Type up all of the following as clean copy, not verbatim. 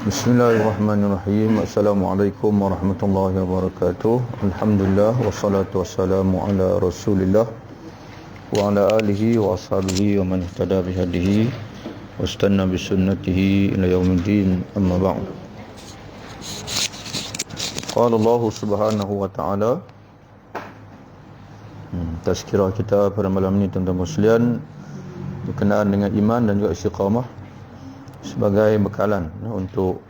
Bismillahirrahmanirrahim. Assalamualaikum warahmatullahi wabarakatuh. Alhamdulillah wassalatu wassalamu ala Rasulillah wa ala alihi wa ashabihi wa man ihtada bihadihi wastanna bisunnatihi ila yaumiddin. Amma ba'd. Qala Allah Subhanahu wa ta'ala, tazkirah kita pada malam ini tentang musliman berkenaan dengan iman dan juga istiqamah sebagai bekalan untuk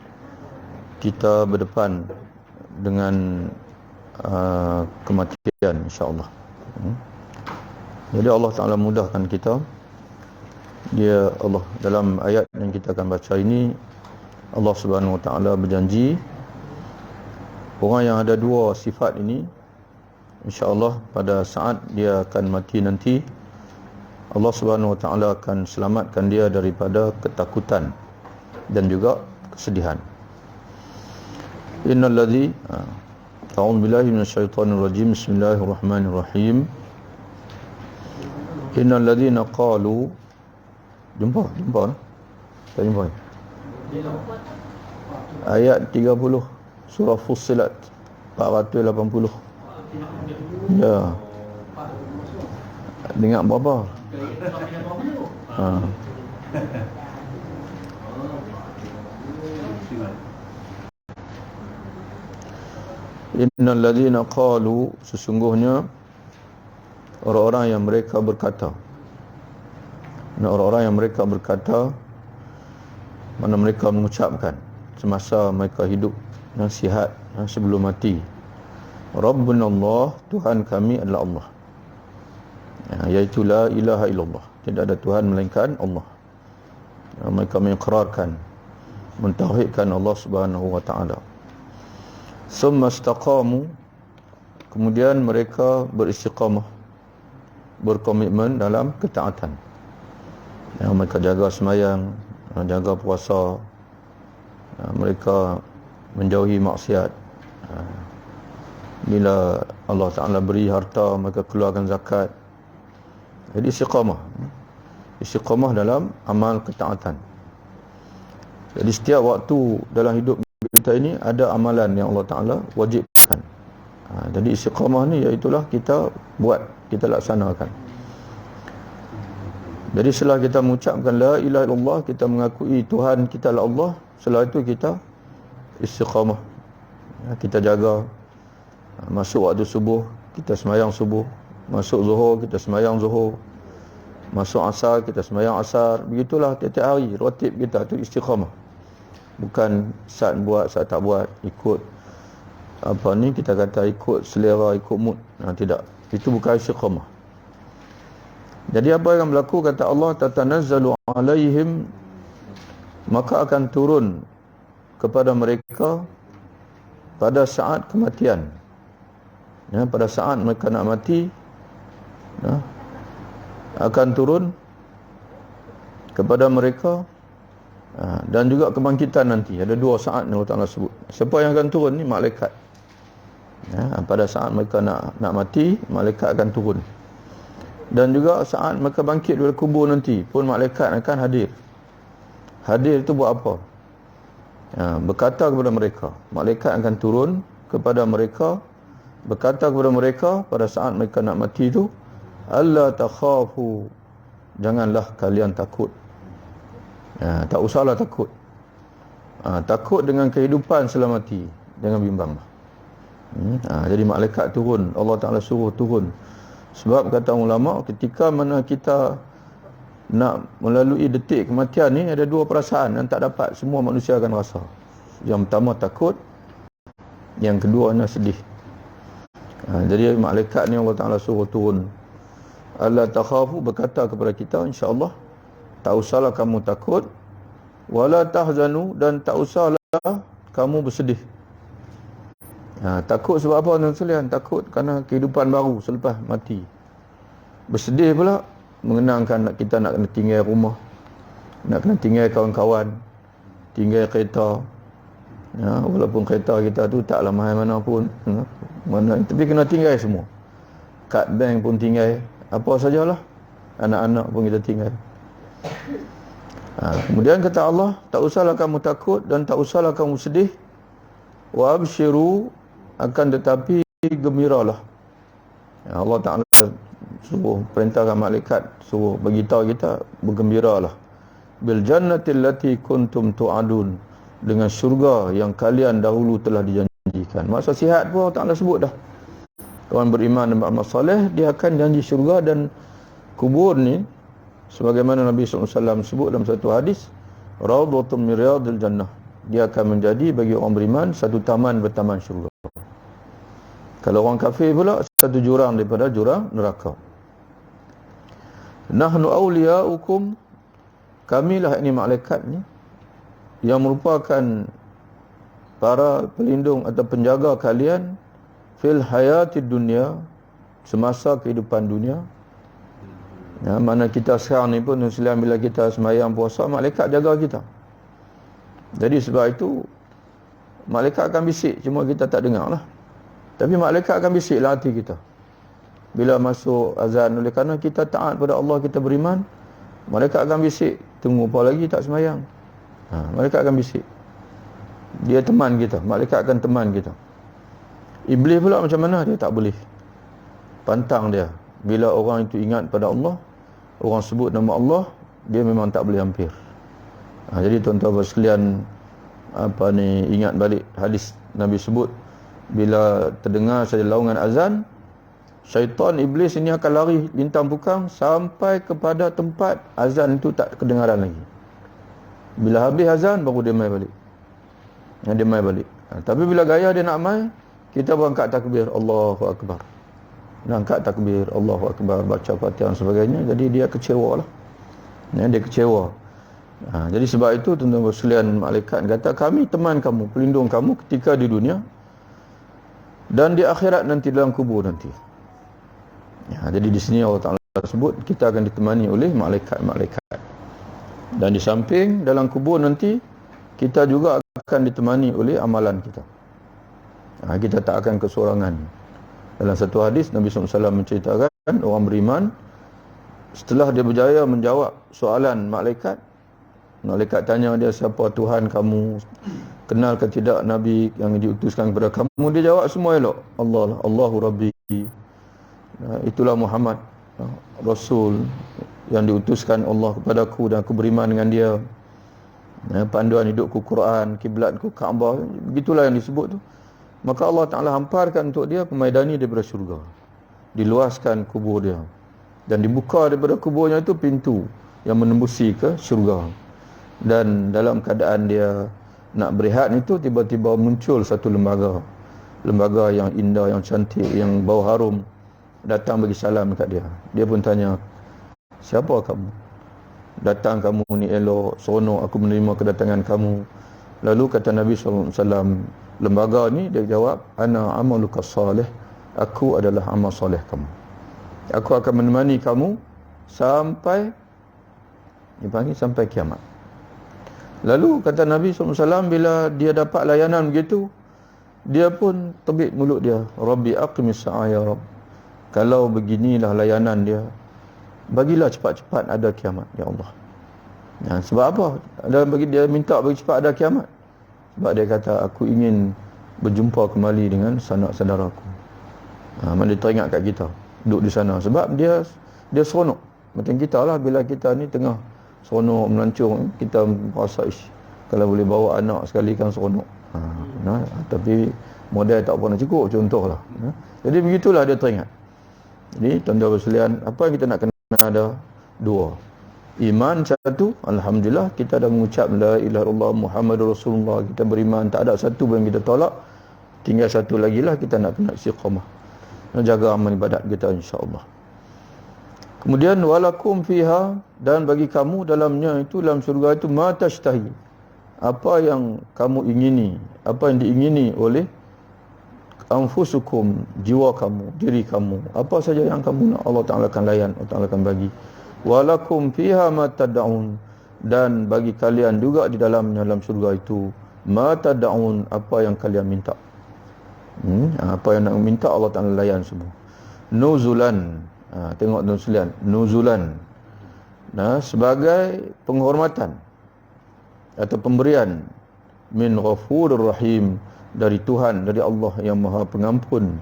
kita berdepan dengan kematian, insya-Allah. Jadi Allah Ta'ala mudahkan kita. Dia Allah dalam ayat yang kita akan baca ini, Allah Subhanahu Wa Ta'ala berjanji orang yang ada dua sifat ini, insya-Allah pada saat dia akan mati nanti, Allah Subhanahu Wa Ta'ala akan selamatkan dia daripada ketakutan dan juga kesedihan. Innal ladzi a'udzu billahi minasyaitonir rajim. Bismillahirrahmanirrahim. Innal ladzina qalu, jumpa tak jumpa ayat 30 surah Fussilat 480. Ya, dengar berapa? Innal ladzina qalu, sesungguhnya orang-orang yang mereka berkata. Orang-orang yang mereka berkata, mana mereka mengucapkan semasa mereka hidup dan sihat sebelum mati, Rabbuna Allah, Tuhan kami adalah Allah, iaitu la ilaha illallah, tidak ada Tuhan melainkan Allah. Mereka mengikrarkan, mentauhidkan Allah Subhanahu wa Ta'ala. Summa istaqamu, kemudian mereka beristiqamah, berkomitmen dalam ketaatan. Mereka jaga sembahyang, jaga puasa, mereka menjauhi maksiat. Bila Allah Ta'ala beri harta, mereka keluarkan zakat. Jadi istiqamah dalam amal ketaatan. Jadi setiap waktu dalam hidup kita ini ada amalan yang Allah Ta'ala wajibkan. Jadi istiqamah ni iaitulah kita buat, kita laksanakan. Jadi setelah kita mengucapkan la ilaha illallah, kita mengakui Tuhan kita adalah Allah, setelah itu kita istiqamah. Kita jaga, masuk waktu subuh kita sembahyang subuh, masuk zuhur kita sembahyang zuhur, masuk asar kita sembahyang asar. Begitulah tiap-tiap hari rotib kita tu istiqamah. Bukan saat buat, saat tak buat, ikut kita kata ikut selera, ikut mood. Tidak, itu bukan istiqamah. Jadi apa yang berlaku, kata Allah, tatanazzalu alaihim, maka akan turun kepada mereka pada saat kematian. Pada saat mereka nak mati, akan turun kepada mereka. Dan juga kebangkitan nanti. Ada dua saat yang Allah Ta'ala sebut. Siapa yang akan turun ni? Malaikat. Pada saat mereka nak mati, malaikat akan turun. Dan juga saat mereka bangkit dari kubur nanti pun malaikat akan hadir. Hadir itu buat apa? Berkata kepada mereka. Malaikat akan turun kepada mereka, berkata kepada mereka pada saat mereka nak mati itu, alla takhafu, janganlah kalian takut. Tak usahlah takut. Takut dengan kehidupan setelah mati, jangan bimbang. Jadi malaikat turun, Allah Ta'ala suruh turun. Sebab kata ulama, ketika mana kita nak melalui detik kematian ni, ada dua perasaan yang tak dapat semua manusia akan rasa. Yang pertama takut, yang kedua adalah sedih. Jadi malaikat ni Allah Ta'ala suruh turun. Allah takhafu, berkata kepada kita, insya-Allah, tak usahlah kamu takut, wala tahzanu, dan tak usahlah kamu bersedih. Takut sebab apa tuan sekalian? Takut kerana kehidupan baru selepas mati. Bersedih pula mengenangkan kita nak kena tinggal rumah, nak kena tinggal kawan-kawan, tinggal kereta. Walaupun kereta kita tu taklah mahal mana pun, tapi kena tinggal semua. Kad bank pun tinggal, apa sajalah, anak-anak pun kita tinggal. Kemudian kata Allah, tak usahlah kamu takut dan tak usahlah kamu sedih. Wa abshiru, akan tetapi gembiralah. Allah Ta'ala suruh perintahkan malaikat, suruh beritahu kita, bergembiralah. Bil jannatil lati kuntum tu'adun, dengan syurga yang kalian dahulu telah dijanjikan. Maksud sihat pun Allah Ta'ala sebut dah. Orang beriman dan beramal soleh, dia akan janji syurga. Dan kubur ni, sebagaimana Nabi SAW sebut dalam satu hadis, Raudhatun min riyadil jannah, dia akan menjadi bagi orang beriman satu taman bertaman syurga. Kalau orang kafir pula, satu jurang daripada jurang neraka. Nahnu awliya'ukum, kamilah ini malaikat ni, yang merupakan para pelindung atau penjaga kalian fil hayatid dunia, semasa kehidupan dunia. Mana kita sekarang ni pun Muslim, bila kita sembahyang puasa, malaikat jaga kita. Jadi sebab itu malaikat akan bisik, cuma kita tak dengar lah. Tapi malaikat akan bisik lah hati kita bila masuk azan. Oleh kerana kita taat pada Allah, kita beriman, malaikat akan bisik, tunggu apa lagi tak sembahyang. Malaikat akan bisik. Dia teman kita, malaikat akan teman kita. Iblis pula macam mana? Dia tak boleh pantang dia. Bila orang itu ingat pada Allah, orang sebut nama Allah, dia memang tak boleh hampir. Jadi tuan-tuan sekalian, ingat balik hadis Nabi sebut, bila terdengar saja laungan azan, syaitan iblis ini akan lari lintang pukang sampai kepada tempat azan itu tak kedengaran lagi. Bila habis azan baru dia mai balik. Dia mai balik. Tapi bila gaya dia nak mai, kita berangkat takbir Allahu Akbar. Angkat takbir Allahu Akbar, baca Fatihah dan sebagainya. Jadi dia kecewa lah. Dia kecewa. Jadi sebab itu tuan-tuan sekalian, malaikat kata, kami teman kamu, pelindung kamu ketika di dunia dan di akhirat nanti, dalam kubur nanti. Jadi di sini Allah Ta'ala sebut kita akan ditemani oleh malaikat-malaikat. Dan di samping dalam kubur nanti, kita juga akan ditemani oleh amalan kita. Kita tak akan kesorangan. Dalam satu hadis Nabi SAW menceritakan, orang beriman setelah dia berjaya menjawab soalan malaikat, malaikat tanya dia, siapa Tuhan kamu, kenal ke tidak Nabi yang diutuskan kepada kamu? Dia jawab semua elok. Allah lah, Allahu Rabbi, itulah Muhammad, Rasul yang diutuskan Allah kepadaku dan aku beriman dengan dia. Panduan hidupku Quran, kiblatku Kaabah. Begitulah yang disebut tu. Maka Allah Ta'ala hamparkan untuk dia pemaidani daripada syurga. Diluaskan kubur dia. Dan dibuka daripada kuburnya itu pintu yang menembusi ke syurga. Dan dalam keadaan dia nak berehat itu, tiba-tiba muncul satu lembaga. Lembaga yang indah, yang cantik, yang bau harum, datang bagi salam dekat dia. Dia pun tanya, siapa kamu? Datang kamu ni elok, seronok aku menerima kedatangan kamu. Lalu kata Nabi SAW, lembaga ni, dia jawab, ana amaluka salih, aku adalah amal soleh kamu. Aku akan menemani kamu sampai, dipanggil sampai kiamat. Lalu kata Nabi SAW, bila dia dapat layanan begitu, dia pun terbit mulut dia, Rabbi aqimis sa'a ya Rabb, kalau beginilah layanan dia, bagilah cepat-cepat ada kiamat ya Allah. Sebab apa? Dia minta bagi cepat ada kiamat. Sebab dia kata, aku ingin berjumpa kembali dengan sanak-saudaraku. Dia teringat kat kita duduk di sana. Sebab dia seronok. Macam kita lah, bila kita ni tengah seronok melancong, kita rasa kalau boleh bawa anak sekali kan seronok. Tapi modal tak pernah cukup, contohlah. Jadi begitulah dia teringat. Jadi tuan-tuan sekalian, apa yang kita nak kena ada? Dua. Iman satu, alhamdulillah kita dah mengucap la ilaha illallah Muhammadur Rasulullah, kita beriman, tak ada satu pun yang kita tolak. Tinggal satu lagi lah, kita nak kena istiqamah, nak jaga amal ibadat kita insya-Allah. Kemudian walakum fiha, dan bagi kamu dalamnya itu, dalam syurga itu, ma tashtahi, apa yang kamu ingini, apa yang diingini oleh anfusukum, jiwa kamu, diri kamu, apa saja yang kamu nak, Allah Ta'ala akan layan, Allah Ta'ala akan bagi. Walakum fiha ma tad'un, dan bagi kalian juga di dalamnya, dalam syurga itu, ma tad'un, apa yang kalian minta. Apa yang nak minta Allah Ta'ala layan semua. Nuzulan, tengok tuan sekalian, nuzulan, sebagai penghormatan atau pemberian min ghafurur rahim, dari Tuhan, dari Allah yang Maha Pengampun,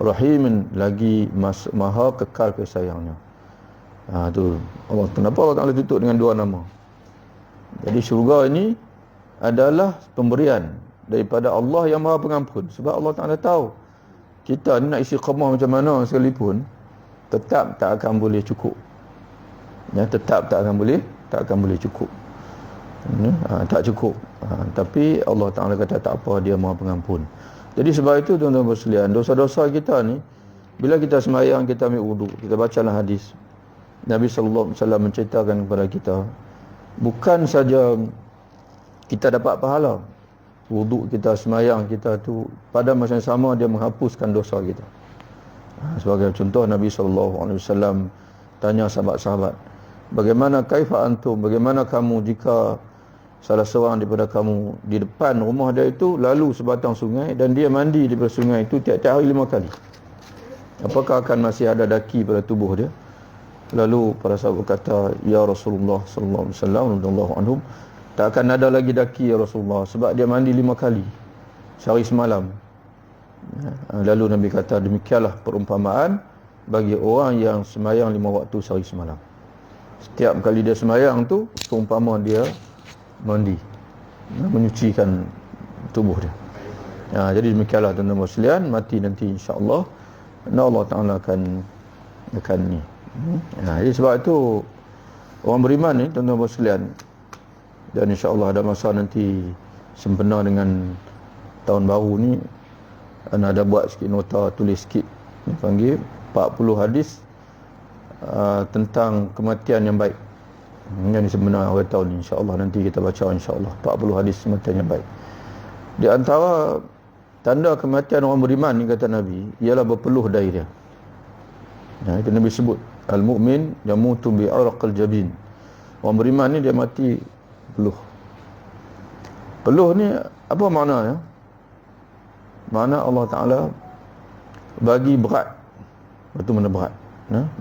Rahimin, lagi Maha kekal kasih sayangnya. Tu Allah. Kenapa Allah Taala tutup dengan dua nama? Jadi syurga ini adalah pemberian daripada Allah yang Maha Pengampun. Sebab Allah Taala tahu kita ni nak istiqamah macam mana sekalipun, tetap tak akan boleh cukup. Tetap tak akan boleh cukup. Tak cukup. Tapi Allah Ta'ala kata tak apa, dia Maha Pengampun. Jadi sebab itu tuan-tuan sekalian, dosa-dosa kita ni, bila kita sembahyang, kita ambil wudu, kita bacalah hadis Nabi sallallahu alaihi wasallam menceritakan kepada kita, bukan saja kita dapat pahala, wudu kita, sembahyang kita tu pada masa yang sama dia menghapuskan dosa kita. Sebagai contoh, Nabi sallallahu alaihi wasallam tanya sahabat-sahabat, bagaimana kaifa antum, bagaimana kamu jika salah seorang daripada kamu di depan rumah dia itu lalu sebatang sungai dan dia mandi di sungai itu tiap-tiap hari 5 kali, apakah akan masih ada daki pada tubuh dia? Lalu para sahabat kata, ya Rasulullah sallallahu alaihi wasallam radhiyallahu anhum, tak akan ada lagi daki ya Rasulullah, sebab dia mandi 5 kali sehari semalam. Lalu Nabi kata, demikianlah perumpamaan bagi orang yang sembahyang 5 waktu sehari semalam. Setiap kali dia sembahyang tu seumpama dia mandi, menyucikan tubuh dia. Jadi demikianlah tuan-tuan sekalian, mati nanti insya-Allah Allah Taala akan ni. Jadi sebab itu orang beriman ni tuan-tuan sekalian, dan insya-Allah ada masa nanti sempena dengan tahun baru ni, ada buat sikit nota, tulis sikit, panggil 40 hadis tentang kematian yang baik. Yang sebenar awal tahun ni, insya-Allah nanti kita baca insya-Allah 40 hadis kematian yang baik. Di antara tanda kematian orang beriman ni kata Nabi, ialah berpeluh dahi dia. Itu Nabi sebut, al-mu'min yamutu bi arqal jabin. Orang beriman ni dia mati peluh. Peluh ni apa maknanya? Makna Allah Taala bagi berat. Itu mana berat.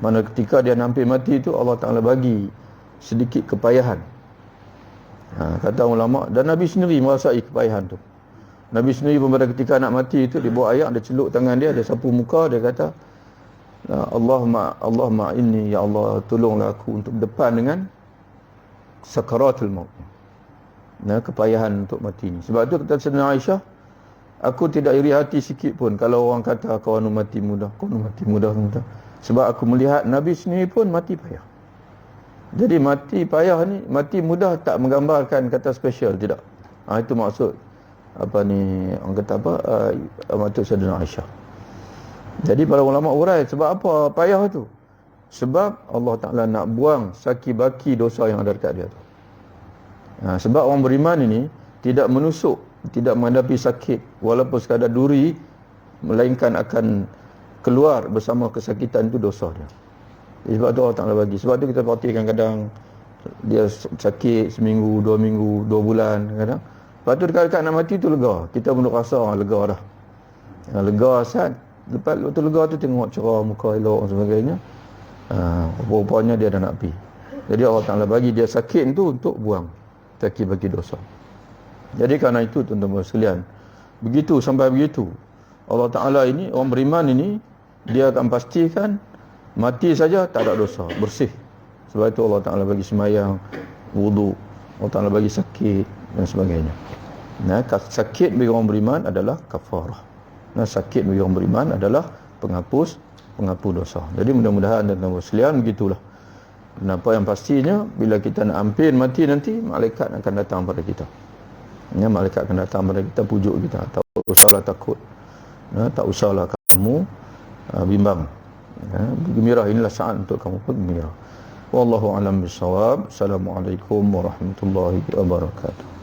Mana ketika dia hampir mati itu Allah Taala bagi sedikit kepayahan. Kata ulama, dan Nabi sendiri merasai kepayahan tu. Nabi sendiri pun pada ketika nak mati itu, dia bawa air, dia celup tangan dia sapu muka, dia kata, Allahumma inni, ya Allah tolonglah aku untuk depan dengan sakaratul maut. Kepayahan untuk mati ni. Sebab tu kata Sayyidina Aisyah, aku tidak iri hati sikit pun kalau orang kata kau mati mudah. Sebab aku melihat Nabi sendiri pun mati payah. Jadi mati payah ni, mati mudah tak menggambarkan kata special, tidak. Itu maksud orang kata maksud Sayyidina Aisyah. Jadi para ulama urai sebab apa payah tu? Sebab Allah Taala nak buang saki-baki dosa yang ada dekat dia tu. Sebab orang beriman ini tidak menusuk, tidak menghadapi sakit walaupun sekadar duri, melainkan akan keluar bersama kesakitan itu dosa dia. Sebab tu Allah Ta'ala bagi. Sebab tu kita perhatikan kadang dia sakit seminggu, 2 minggu, 2 bulan kadang. Lepas tu dekat-dekat nak mati tu lega. Kita pun rasa lega dah. Lega asal. Lepas tu lega tu tengok cerah, muka elok dan sebagainya. Rupanya dia dah nak pergi. Jadi Allah Ta'ala bagi dia sakit tu untuk buang bagi dosa. Jadi kerana itu tuan-tuan sekalian, begitu sampai begitu, Allah Ta'ala ini, orang beriman ini, dia akan pastikan mati saja tak ada dosa, bersih. Sebab itu Allah Ta'ala bagi sembahyang, wudu, Allah Ta'ala bagi sakit dan sebagainya. Sakit bagi orang beriman adalah kafarah. Sakit bagi orang beriman adalah penghapus dosa. Jadi mudah-mudahan dan sekalian begitulah. Kenapa yang pastinya bila kita nak hampir mati nanti, malaikat akan datang pada kita. Malaikat akan datang pada kita, pujuk kita. Tak usahlah takut. Tak usahlah kamu bimbang. Gembira, inilah saat untuk kamu pun gembira. Wallahu a'lam bishawab. Assalamualaikum warahmatullahi wabarakatuh.